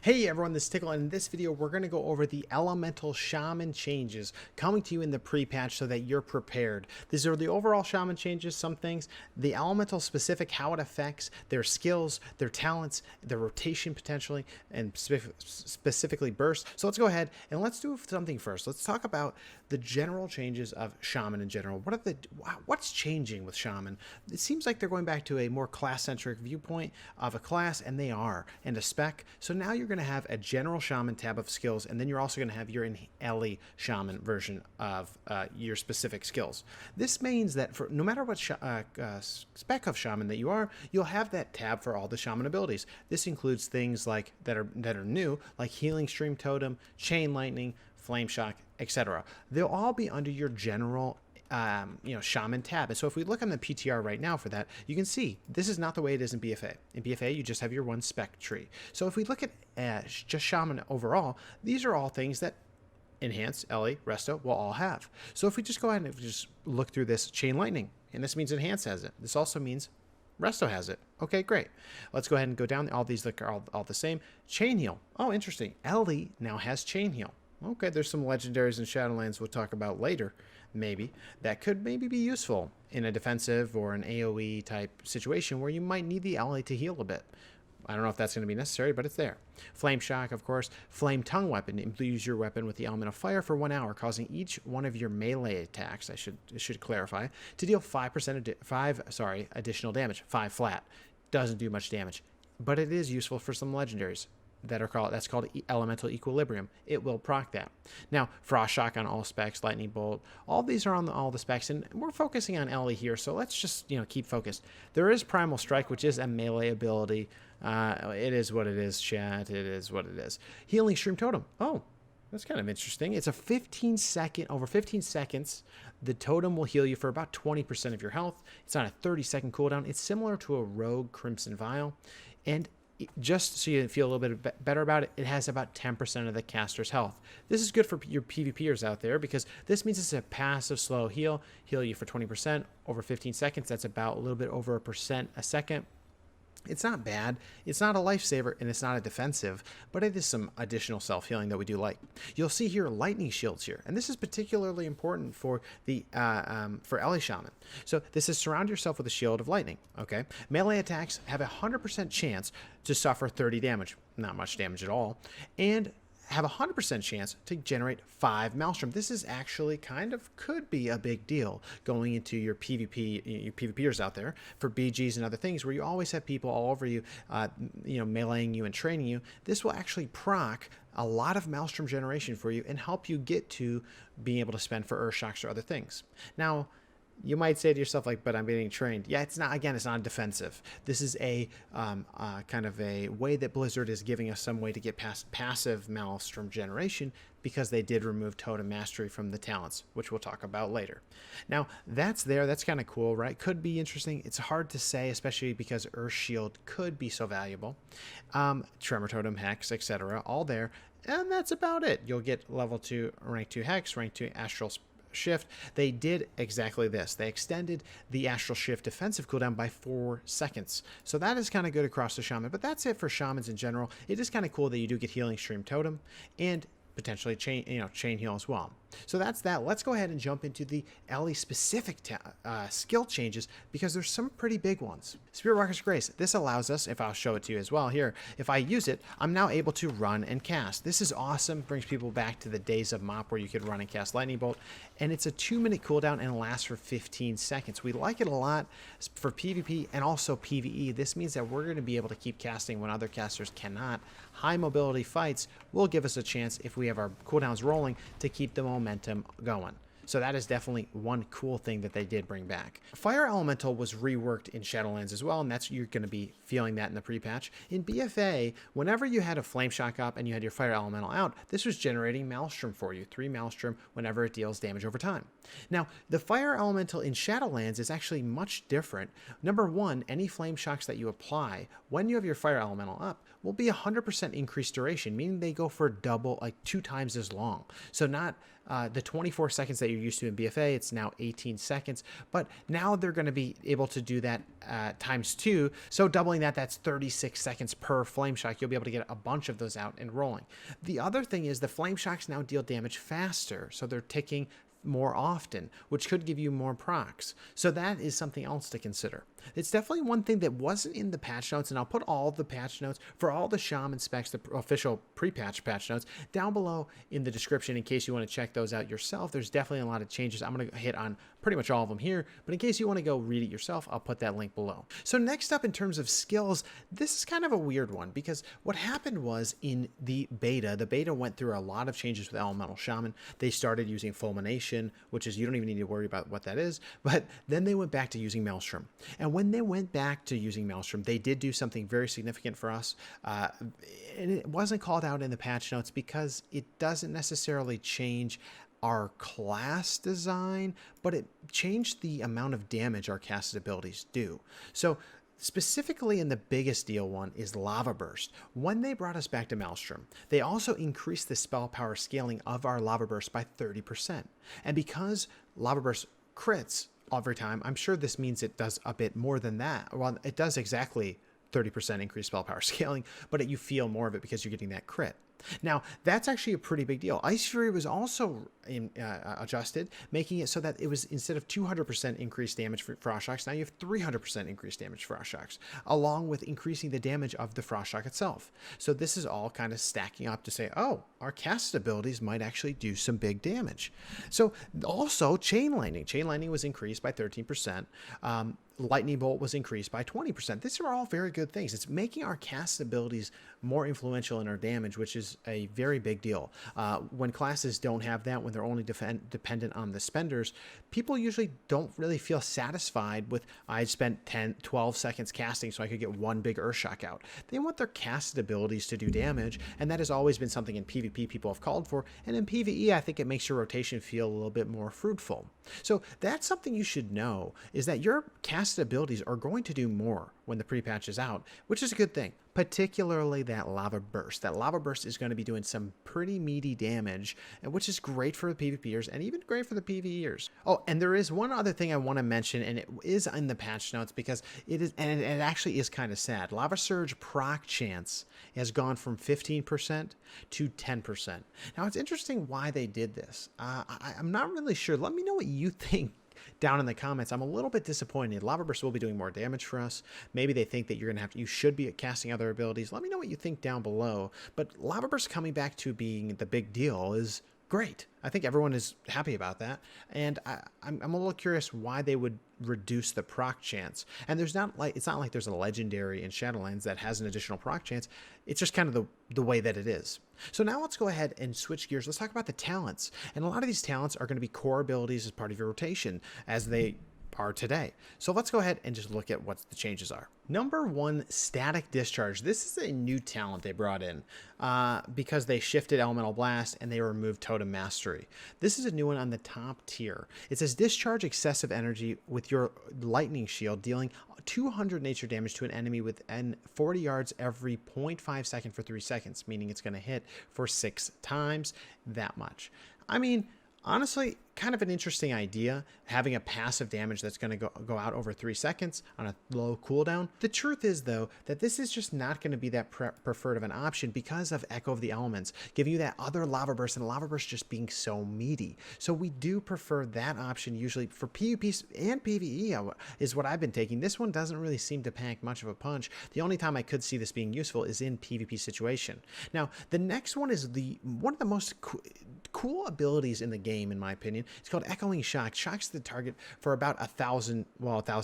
Hey everyone, this is Tiqqle, and in this video we're going to go over the Elemental Shaman changes coming to you in the pre-patch so that you're prepared. These are the overall Shaman changes, some things, the Elemental specific, how it affects their skills, their talents, their rotation potentially, and specifically burst. So let's go ahead and let's do something first. Let's talk about the general changes of Shaman in general. What's changing with Shaman? It seems like they're going back to a more class-centric viewpoint of a class, and they are, and a spec. So now you're going to have a general Shaman tab of skills, and then you're also going to have your Ele Shaman version of your specific skills. This means that for no matter what spec of Shaman that you are, you'll have that tab for all the Shaman abilities. This includes things like that are new, like Healing Stream Totem, Chain Lightning, Flame Shock, etc. They'll all be under your general Shaman tab. And so if we look on the PTR right now for that, you can see this is not the way it is in BFA. In BFA, you just have your one spec tree. So if we look at just Shaman overall, these are all things that Enhance, Ele, Resto will all have. So if we just go ahead and just look through this, Chain Lightning, and this means Enhance has it. This also means Resto has it. Okay, great. Let's go ahead and go down. All these look are all the same. Chain Heal. Oh, interesting. Ele now has Chain Heal. Okay, there's some legendaries in Shadowlands we'll talk about later, maybe, that could maybe be useful in a defensive or an AoE type situation where you might need the Ele to heal a bit. I don't know if that's going to be necessary, but it's there. Flame Shock, of course. Flame Tongue Weapon. Imbues your weapon with the element of fire for 1 hour, causing each one of your melee attacks, I should clarify, to deal 5% additional damage. 5 flat. Doesn't do much damage, but it is useful for some legendaries. That's called Elemental Equilibrium. It will proc that. Now, Frost Shock on all specs, Lightning Bolt, all these are on all the specs, and we're focusing on Ele here, so let's just keep focused. There is Primal Strike, which is a melee ability. It is what it is, chat. It is what it is. Healing Stream Totem. Oh, that's kind of interesting. It's a over 15 seconds, the totem will heal you for about 20% of your health. It's on a 30-second cooldown. It's similar to a Rogue Crimson Vial, and just so you feel a little bit better about it, it has about 10% of the caster's health. This is good for your PvPers out there because this means it's a passive slow heal you for 20% over 15 seconds. That's about a little bit over 1% a second. It's not bad. It's not a lifesaver, and it's not a defensive, but it is some additional self-healing that we do like. You'll see here lightning shields here, and this is particularly important for the for Ele Shaman. So this is surround yourself with a shield of lightning. Okay, melee attacks have a 100% chance to suffer 30 damage, not much damage at all, and have a 100% chance to generate 5 Maelstrom. This is actually could be a big deal going into your PvPers out there for BGs and other things where you always have people all over you, meleeing you and training you. This will actually proc a lot of Maelstrom generation for you and help you get to being able to spend for Earth Shocks or other things. Now, you might say to yourself, but I'm being trained. Yeah, it's not defensive. This is a kind of a way that Blizzard is giving us some way to get past passive Maelstrom generation because they did remove Totem Mastery from the talents, which we'll talk about later. Now, that's kind of cool, right? Could be interesting. It's hard to say, especially because Earth Shield could be so valuable. Tremor Totem, Hex, etc., all there. And that's about it. You'll get level 2, rank 2 Hex, rank 2 Astral Shift. They did exactly this. They extended the Astral Shift defensive cooldown by 4 seconds. So that is kind of good across the Shaman, but that's it for Shamans in general. It is kind of cool that you do get Healing Stream Totem and potentially chain heal as well. So that's that. Let's go ahead and jump into the Ele specific skill changes because there's some pretty big ones. Spirit Walker's Grace. This allows us, if I'll show it to you as well here, if I use it, I'm now able to run and cast. This is awesome. Brings people back to the days of MOP where you could run and cast Lightning Bolt. And it's a 2-minute cooldown and lasts for 15 seconds. We like it a lot for PvP and also PvE. This means that we're going to be able to keep casting when other casters cannot. High mobility fights will give us a chance, if we have our cooldowns rolling, to keep the momentum going. So that is definitely one cool thing that they did bring back. Fire Elemental was reworked in Shadowlands as well, and you're going to be feeling that in the pre-patch. In BFA, whenever you had a Flame Shock up and you had your Fire Elemental out, this was generating Maelstrom for you, 3 Maelstrom whenever it deals damage over time. Now, the Fire Elemental in Shadowlands is actually much different. Number one, any Flame Shocks that you apply when you have your Fire Elemental up will be 100% increased duration, meaning they go for double, like 2 times as long. So not the 24 seconds that you're used to in BFA, it's now 18 seconds, but now they're going to be able to do that times 2. So doubling that, that's 36 seconds per flame shock. You'll be able to get a bunch of those out and rolling. The other thing is the flame shocks now deal damage faster, so they're ticking more often, which could give you more procs. So that is something else to consider. It's definitely one thing that wasn't in the patch notes, and I'll put all the patch notes for all the Shaman specs, the official pre-patch patch notes, down below in the description in case you want to check those out yourself. There's definitely a lot of changes. I'm going to hit on pretty much all of them here, but in case you want to go read it yourself, I'll put that link below. So next up in terms of skills, this is kind of a weird one because what happened was in the beta went through a lot of changes with Elemental Shaman. They started using Fulmination, which is you don't even need to worry about what that is, but then they went back to using Maelstrom. And when they went back to using Maelstrom, they did do something very significant for us, and it wasn't called out in the patch notes because it doesn't necessarily change our class design, but it changed the amount of damage our casted abilities do. So specifically in the biggest deal one is Lava Burst. When they brought us back to Maelstrom, they also increased the spell power scaling of our Lava Burst by 30%. And because Lava Burst crits every time, I'm sure this means it does a bit more than that. Well, it does exactly 30% increased spell power scaling, but you feel more of it because you're getting that crit. Now, that's actually a pretty big deal. Ice Fury was also adjusted, making it so that it was, instead of 200% increased damage for Frost Shocks, now you have 300% increased damage for Frost Shocks, along with increasing the damage of the Frost Shock itself. So this is all kind of stacking up to say, oh, our cast abilities might actually do some big damage. So also Chain Lightning. Chain Lightning was increased by 13%. Lightning Bolt was increased by 20%. These are all very good things. It's making our cast abilities more influential in our damage, which is a very big deal. When classes don't have that, when they're only dependent on the spenders, people usually don't really feel satisfied with, I spent 10, 12 seconds casting so I could get one big Earthshock out. They want their casted abilities to do damage, and that has always been something in PvP people have called for, and in PvE I think it makes your rotation feel a little bit more fruitful. So that's something you should know, is that your casted abilities are going to do more when the pre-patch is out, which is a good thing. Particularly that Lava Burst. That Lava Burst is going to be doing some pretty meaty damage, which is great for the PvPers and even great for the PvEers. Oh, and there is one other thing I want to mention, and it is in the patch notes because it is, and it actually is kind of sad. Lava Surge proc chance has gone from 15% to 10%. Now, it's interesting why they did this. I'm not really sure. Let me know what you think down in the comments. I'm a little bit disappointed. Lava Burst will be doing more damage for us. Maybe they think that you should be casting other abilities. Let me know what you think down below. But Lava Burst coming back to being the big deal is great. I think everyone is happy about that. And I'm a little curious why they would reduce the proc chance. And it's not like there's a legendary in Shadowlands that has an additional proc chance. It's just kind of the way that it is. So now let's go ahead and switch gears. Let's talk about the talents. And a lot of these talents are going to be core abilities as part of your rotation, as they are today. So let's go ahead and just look at what the changes are. Number 1, Static Discharge. This is a new talent they brought in because they shifted Elemental Blast and they removed Totem Mastery. This is a new one on the top tier. It says discharge excessive energy with your lightning shield, dealing 200 nature damage to an enemy within 40 yards every 0.5 second for 3 seconds, meaning it's going to hit for 6 times that much. I mean, honestly, kind of an interesting idea, having a passive damage that's going to go out over 3 seconds on a low cooldown. The truth is, though, that this is just not going to be that preferred of an option because of Echo of the Elements, giving you that other Lava Burst, and Lava Burst just being so meaty. So we do prefer that option usually for PvP and PvE is what I've been taking. This one doesn't really seem to pack much of a punch. The only time I could see this being useful is in PvP situation. Now, the next one is one of the most cool abilities in the game, in my opinion. It's called Echoing Shock. Shocks the target for about 1,000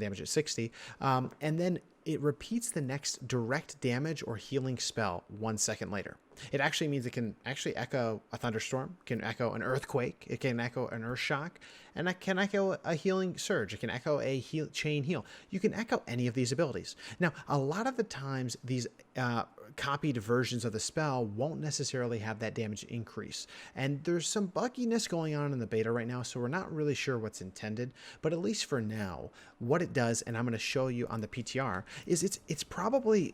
damage at 60, and then it repeats the next direct damage or healing spell 1 second later. It actually means it can actually echo a thunderstorm, can echo an earthquake, it can echo an earth shock, and it can echo a healing surge. It can echo a chain heal. You can echo any of these abilities. Now, a lot of the times, these copied versions of the spell won't necessarily have that damage increase. And there's some bugginess going on in the beta right now, so we're not really sure what's intended. But at least for now, what it does, and I'm going to show you on the PTR, is it's probably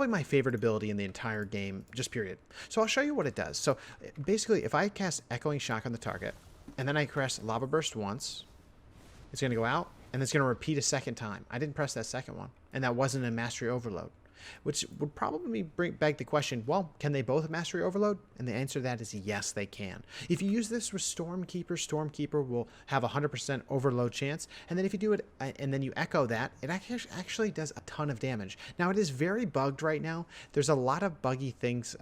my favorite ability in the entire game, just period. So I'll show you what it does. So basically, if I cast Echoing Shock on the target, and then I press Lava Burst once, it's going to go out, and it's going to repeat a second time. I didn't press that second one, and that wasn't a Mastery Overload, which would probably beg the question, well, can they both Mastery Overload? And the answer to that is yes, they can. If you use this with Stormkeeper will have a 100% overload chance. And then if you do it and then you echo that, it actually does a ton of damage. Now, it is very bugged right now. There's a lot of buggy things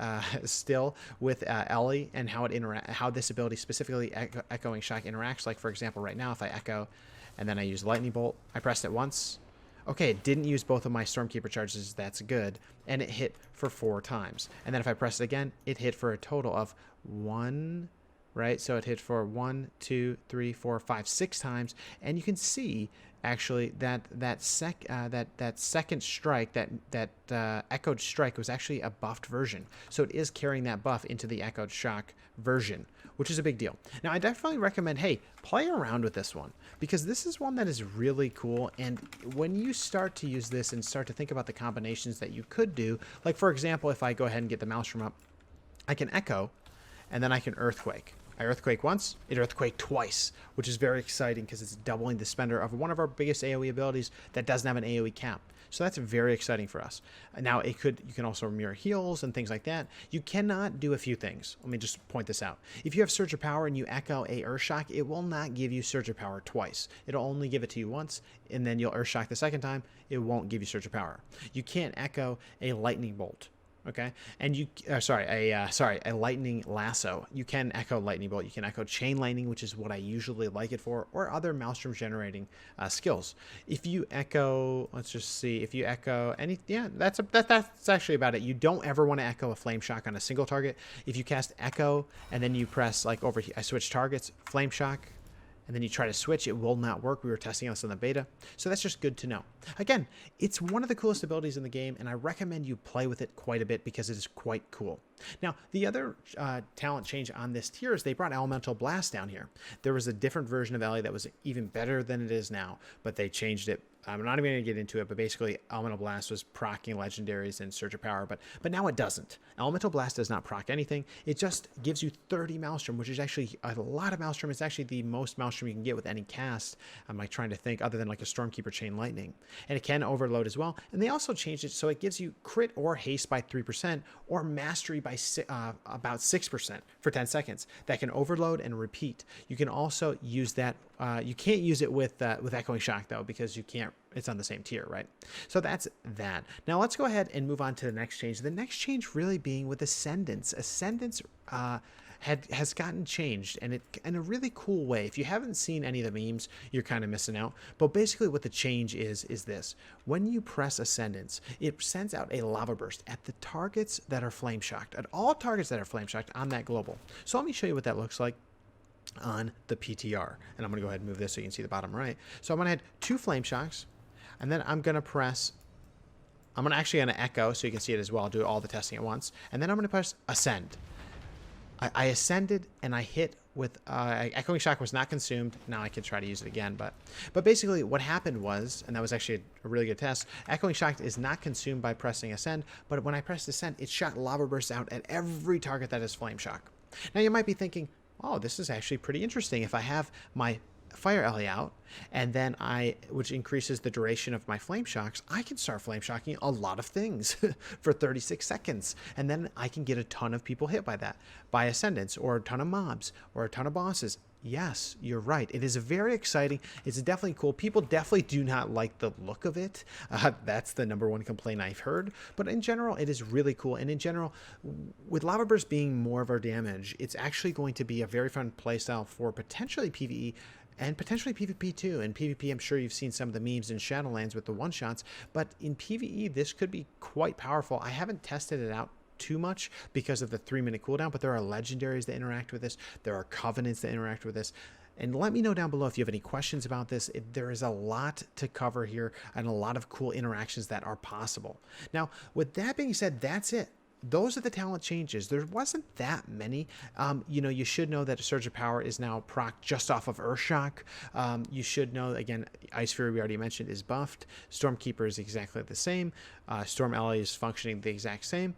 still with Ellie and how this ability, specifically Echoing Shock, interacts. Like, for example, right now, if I echo and then I use Lightning Bolt, I pressed it once. Okay, it didn't use both of my Stormkeeper charges. That's good. And it hit for 4 times. And then if I press it again, it hit for a total of 1, right? So it hit for 1, 2, 3, 4, 5, 6 times. And you can see actually that second strike, that Echoed Strike, was actually a buffed version. So it is carrying that buff into the Echoed Shock version, which is a big deal. Now, I definitely recommend, hey, play around with this one, because this is one that is really cool. And when you start to use this and start to think about the combinations that you could do, like, for example, if I go ahead and get the Maelstrom up, I can Echo, and then I can Earthquake. I Earthquake once, it Earthquake twice, which is very exciting because it's doubling the spender of one of our biggest AoE abilities that doesn't have an AoE cap. So that's very exciting for us. Now, you can also mirror heals and things like that. You cannot do a few things. Let me just point this out. If you have Surge of Power and you echo a Earthshock, it will not give you Surge of Power twice. It'll only give it to you once, and then you'll Earthshock the second time. It won't give you Surge of Power. You can't echo a Lightning Bolt. Okay, and a Lightning Lasso. You can echo Lightning Bolt. You can echo Chain Lightning, which is what I usually like it for, or other Maelstrom generating skills. If you echo, let's just see, if you echo any, yeah, that's actually about it. You don't ever want to echo a Flame Shock on a single target. If you cast Echo and then you press, like, over here, I switch targets, Flame Shock, and then you try to switch, it will not work. We were testing this in the beta, so that's just good to know. Again, it's one of the coolest abilities in the game, and I recommend you play with it quite a bit because it is quite cool. Now, the other talent change on this tier is they brought Elemental Blast down here. There was a different version of Ellie that was even better than it is now, but they changed it. I'm not even going to get into it, but basically Elemental Blast was proccing legendaries and Surge of Power, but now it doesn't. Elemental Blast does not proc anything. It just gives you 30 Maelstrom, which is actually a lot of Maelstrom. It's actually the most Maelstrom you can get with any cast. I'm like trying to think, other than like a Stormkeeper Chain Lightning. And it can overload as well. And they also changed it so it gives you crit or haste by 3% or mastery by about 6% for 10 seconds. That can overload and repeat. You can also use that. You can't use it with Echoing Shock, though, because you can't. It's on the same tier, right? So that's that. Now let's go ahead and move on to the next change. The next change really being with Ascendance. Ascendance has gotten changed, and it in a really cool way. If you haven't seen any of the memes, you're kind of missing out. But basically what the change is this. When you press Ascendance, it sends out a Lava Burst at the targets that are Flame Shocked, at all targets that are Flame Shocked on that global. So let me show you what that looks like on the PTR. And I'm going to go ahead and move this so you can see the bottom right. So I'm going to add 2 Flame Shocks, and then I'm going to actually echo so you can see it as well. I'll do all the testing at once. And then I'm going to press Ascend. I ascended and I hit with Echoing Shock was not consumed. Now I can try to use it again, but basically what happened was, and that was actually a really good test, Echoing Shock is not consumed by pressing Ascend, but when I pressed Ascend, it shot Lava Bursts out at every target that is Flame Shock. Now you might be thinking, oh, this is actually pretty interesting. If I have my Fire Ellie out, and then which increases the duration of my Flame Shocks, I can start Flame Shocking a lot of things for 36 seconds. And then I can get a ton of people hit by that, by Ascendance, or a ton of mobs, or a ton of bosses. Yes, you're right. It is very exciting. It's definitely cool. People definitely do not like the look of it. That's the #1 complaint I've heard. But in general, it is really cool. And in general, with Lava Burst being more of our damage, it's actually going to be a very fun playstyle for potentially PvE and potentially PvP too. In PvP, I'm sure you've seen some of the memes in Shadowlands with the one-shots. But in PvE, this could be quite powerful. I haven't tested it out too much because of the 3-minute cooldown, but there are legendaries that interact with this. There are covenants that interact with this. And let me know down below if you have any questions about this. There is a lot to cover here and a lot of cool interactions that are possible. Now, with that being said, that's it. those are the talent changes. There wasn't that many. You should know that a Surge of Power is now proc just off of Earthshock. You should know, again, Ice Fury, we already mentioned, is buffed. Stormkeeper is exactly the same. Storm Ally is functioning the exact same.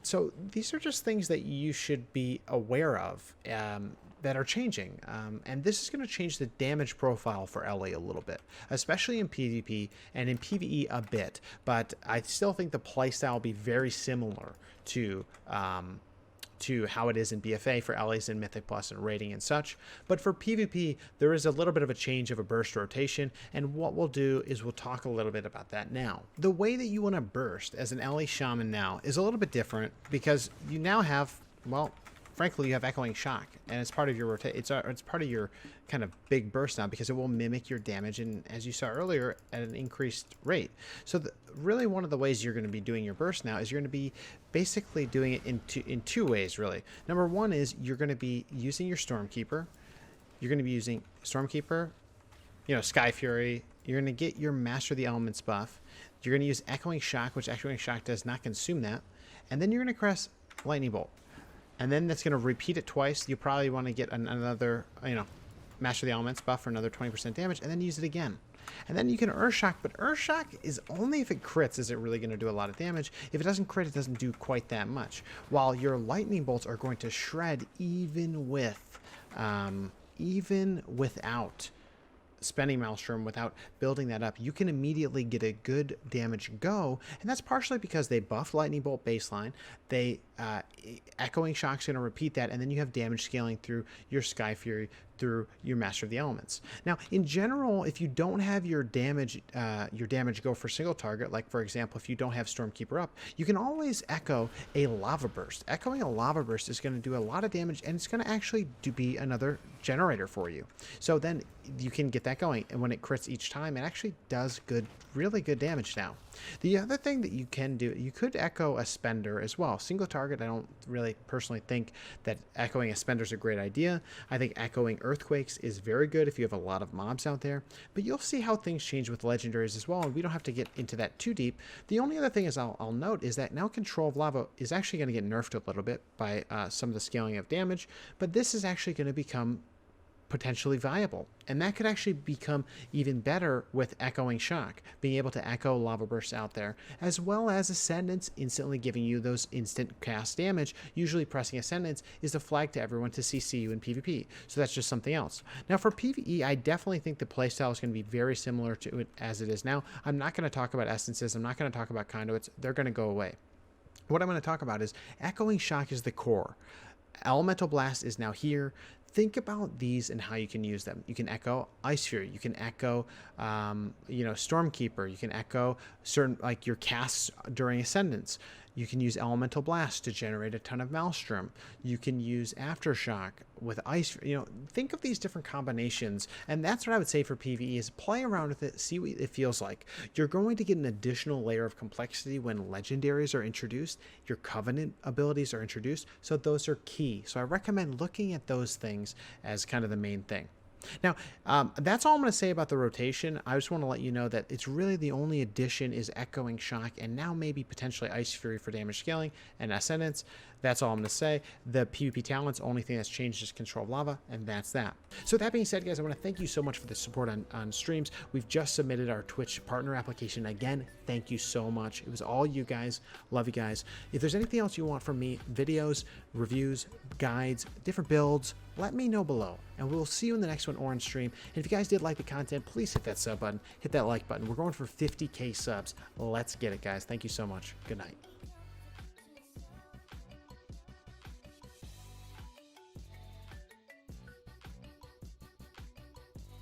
So these are just things that you should be aware of that are changing. And this is going to change the damage profile for LA a little bit, especially in PvP and in PvE a bit. But I still think the playstyle will be very similar to how it is in BFA for LAs in Mythic Plus and rating and such. But for PvP, there is a little bit of a change of a burst rotation, and what we'll do is we'll talk a little bit about that now. The way that you want to burst as an LA Shaman now is a little bit different because you now have, well, frankly, you have Echoing Shock, and it's part of your it's part of your kind of big burst now because it will mimic your damage, and as you saw earlier, at an increased rate. So really one of the ways you're going to be doing your burst now is you're going to be basically doing it in two ways, really. Number one is you're going to be using your Stormkeeper. You're going to be using Stormkeeper, Sky Fury. You're going to get your Master of the Elements buff. You're going to use Echoing Shock, which Echoing Shock does not consume that. And then you're going to press Lightning Bolt. And then that's going to repeat it twice. You probably want to get another, Master of the Elements buff for another 20% damage, and then use it again. And then you can Earthshock, but Earthshock is only if it crits is it really going to do a lot of damage. If it doesn't crit, it doesn't do quite that much. While your Lightning Bolts are going to shred even without spending Maelstrom, without building that up. You can immediately get a good damage go, and that's partially because they buff Lightning Bolt baseline. They Echoing Shock's going to repeat that, and then you have damage scaling through your Sky Fury, through your Master of the Elements. Now, in general, if you don't have your damage go for single target, like for example, if you don't have Stormkeeper up, you can always echo a Lava Burst. Echoing a Lava Burst is going to do a lot of damage, and it's going to actually be another generator for you. So then you can get that going, and when it crits each time, it actually does really good damage now. The other thing that you can do, you could echo a Spender as well. Single target, I don't really personally think that echoing a Spender is a great idea. I think echoing Earthquakes is very good if you have a lot of mobs out there, but you'll see how things change with legendaries as well, and we don't have to get into that too deep. The only other thing is I'll note is that now Control of Lava is actually going to get nerfed a little bit by some of the scaling of damage, but this is actually going to become potentially viable, and that could actually become even better with Echoing Shock, being able to echo Lava Bursts out there, as well as Ascendance instantly giving you those instant cast damage. Usually pressing Ascendance is a flag to everyone to CC you in PvP, so that's just something else. Now for PvE, I definitely think the playstyle is going to be very similar to it as it is now. I'm not going to talk about essences, I'm not going to talk about conduits, they're going to go away. What I'm going to talk about is Echoing Shock is the core. Elemental Blast is now here. Think about these and how you can use them. You can echo Ice Fury. You can echo, Stormkeeper. You can echo certain, like your casts during Ascendance. You can use Elemental Blast to generate a ton of Maelstrom. You can use Aftershock with Ice. Think of these different combinations, and that's what I would say for PvE is play around with it, see what it feels like. You're going to get an additional layer of complexity when legendaries are introduced, your Covenant abilities are introduced, so those are key. So I recommend looking at those things as kind of the main thing. Now, that's all I'm going to say about the rotation. I just want to let you know that it's really the only addition is Echoing Shock, and now maybe potentially Ice Fury for damage scaling and Ascendance. That's all I'm going to say. The PvP talents, only thing that's changed is Control of Lava, and that's that. So that being said, guys, I want to thank you so much for the support on streams. We've just submitted our Twitch partner application. Again, thank you so much. It was all you guys. Love you guys. If there's anything else you want from me, videos, reviews, guides, different builds, let me know below, and we'll see you in the next one or on stream. And if you guys did like the content, please hit that sub button, hit that like button. We're going for 50K subs. Let's get it, guys. Thank you so much. Good night.